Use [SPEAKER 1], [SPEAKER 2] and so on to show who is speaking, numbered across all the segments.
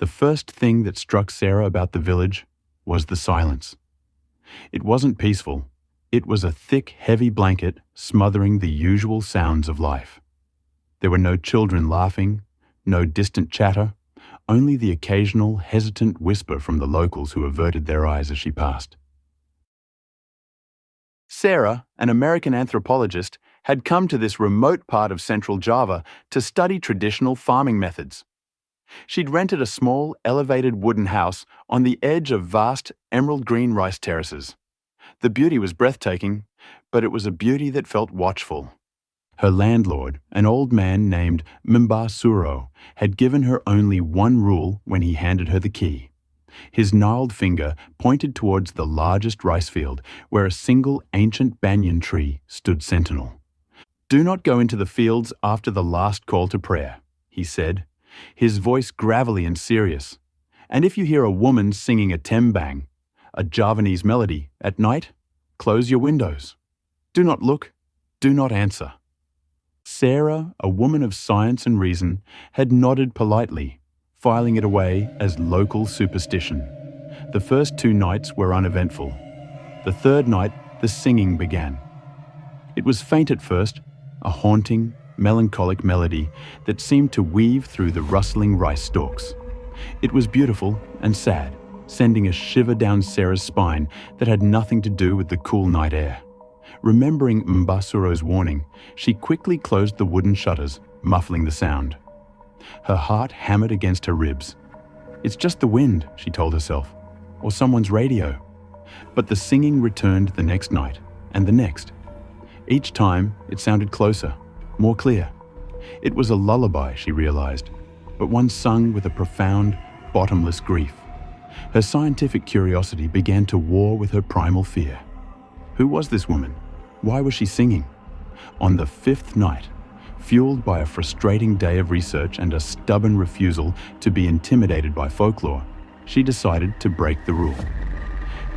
[SPEAKER 1] The first thing that struck Sarah about the village was the silence. It wasn't peaceful. It was a thick, heavy blanket smothering the usual sounds of life. There were no children laughing, no distant chatter, only the occasional hesitant whisper from the locals who averted their eyes as she passed. Sarah, an American anthropologist, had come to this remote part of central Java to study traditional farming methods. She'd rented a small, elevated wooden house on the edge of vast, emerald green rice terraces. The beauty was breathtaking, but it was a beauty that felt watchful. Her landlord, an old man named Suro, had given her only one rule when he handed her the key. His gnarled finger pointed towards the largest rice field, where a single ancient banyan tree stood sentinel. "Do not go into the fields after the last call to prayer," he said, his voice gravelly and serious. "And if you hear a woman singing a tembang, a Javanese melody, at night, close your windows. Do not look, do not answer." Sarah, a woman of science and reason, had nodded politely, filing it away as local superstition. The first 2 nights were uneventful. The third night, the singing began. It was faint at first, a haunting, melancholic melody that seemed to weave through the rustling rice stalks. It was beautiful and sad, sending a shiver down Sarah's spine that had nothing to do with the cool night air. Remembering Mbasuro's warning, she quickly closed the wooden shutters, muffling the sound. Her heart hammered against her ribs. "It's just the wind," she told herself, "or someone's radio." But the singing returned the next night, and the next. Each time, it sounded closer, more clear. It was a lullaby, she realized, but one sung with a profound, bottomless grief. Her scientific curiosity began to war with her primal fear. Who was this woman? Why was she singing? On the 5th night, fueled by a frustrating day of research and a stubborn refusal to be intimidated by folklore, she decided to break the rule.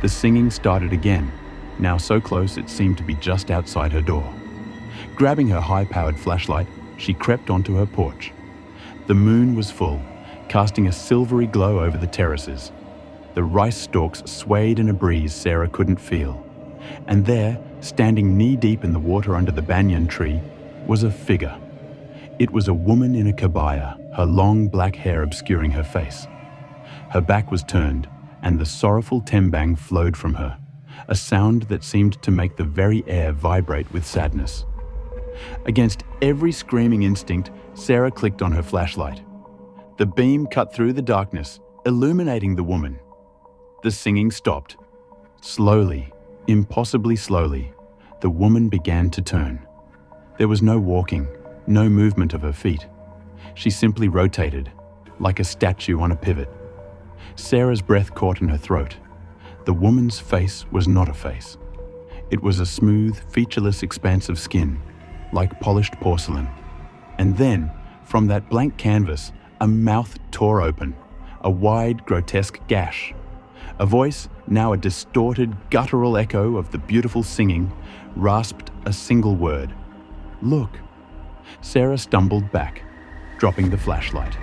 [SPEAKER 1] The singing started again, now so close it seemed to be just outside her door. Grabbing her high-powered flashlight, she crept onto her porch. The moon was full, casting a silvery glow over the terraces. The rice stalks swayed in a breeze Sarah couldn't feel. And there, standing knee-deep in the water under the banyan tree, was a figure. It was a woman in a kabaya, her long black hair obscuring her face. Her back was turned, and the sorrowful tembang flowed from her, a sound that seemed to make the very air vibrate with sadness. Against every screaming instinct, Sarah clicked on her flashlight. The beam cut through the darkness, illuminating the woman. The singing stopped. Slowly, impossibly slowly, the woman began to turn. There was no walking, no movement of her feet. She simply rotated, like a statue on a pivot. Sarah's breath caught in her throat. The woman's face was not a face. It was a smooth, featureless expanse of skin, like polished porcelain. And then, from that blank canvas, a mouth tore open, a wide, grotesque gash. A voice, now a distorted, guttural echo of the beautiful singing, rasped a single word. "Look." Sarah stumbled back, dropping the flashlight.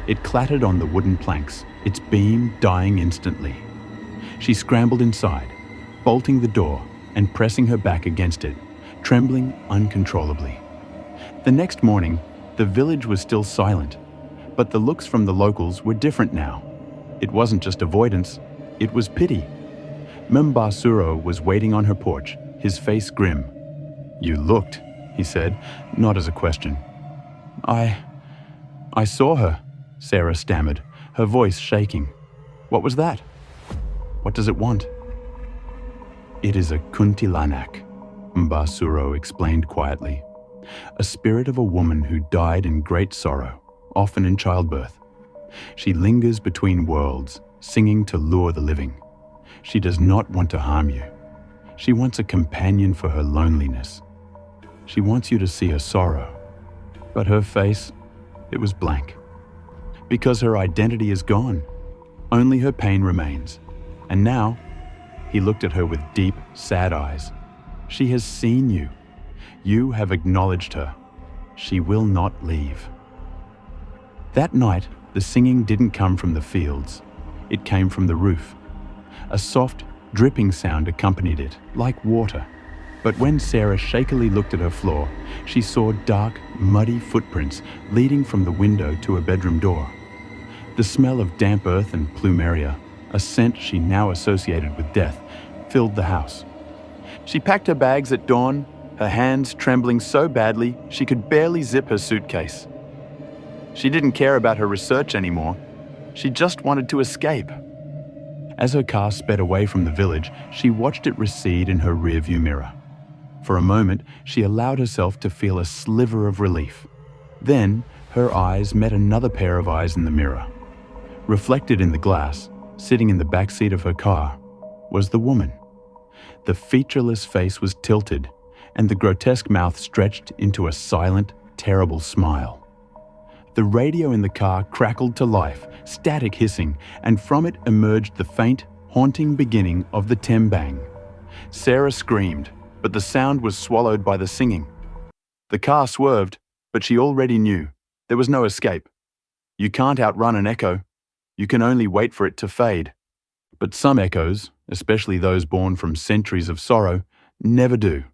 [SPEAKER 1] It clattered on the wooden planks, its beam dying instantly. She scrambled inside, bolting the door and pressing her back against it, trembling uncontrollably. The next morning, the village was still silent, but the looks from the locals were different now. It wasn't just avoidance, it was pity. Suro was waiting on her porch, his face grim. "You looked," he said, not as a question. I saw her," Sarah stammered, her voice shaking. "What was that? What does it want?" "It is a Kuntilanak," Suro explained quietly. "A spirit of a woman who died in great sorrow, often in childbirth. She lingers between worlds, singing to lure the living. She does not want to harm you. She wants a companion for her loneliness. She wants you to see her sorrow. But her face, it was blank. Because her identity is gone. Only her pain remains. And now," he looked at her with deep, sad eyes, "she has seen you. You have acknowledged her. She will not leave." That night, The singing didn't come from the fields. It came from the roof. A soft, dripping sound accompanied it, like water. But when Sarah shakily looked at her floor, she saw dark, muddy footprints leading from the window to her bedroom door. The smell of damp earth and plumeria, a scent she now associated with death, filled the house. She packed her bags at dawn, her hands trembling so badly she could barely zip her suitcase. She didn't care about her research anymore. She just wanted to escape. As her car sped away from the village, she watched it recede in her rearview mirror. For a moment, she allowed herself to feel a sliver of relief. Then, her eyes met another pair of eyes in the mirror. Reflected in the glass, sitting in the back seat of her car, was the woman. The featureless face was tilted, and the grotesque mouth stretched into a silent, terrible smile. The radio in the car crackled to life, static hissing, and from it emerged the faint, haunting beginning of the tembang. Sarah screamed, but the sound was swallowed by the singing. The car swerved, but she already knew. There was no escape. You can't outrun an echo. You can only wait for it to fade. But some echoes, especially those born from centuries of sorrow, never do.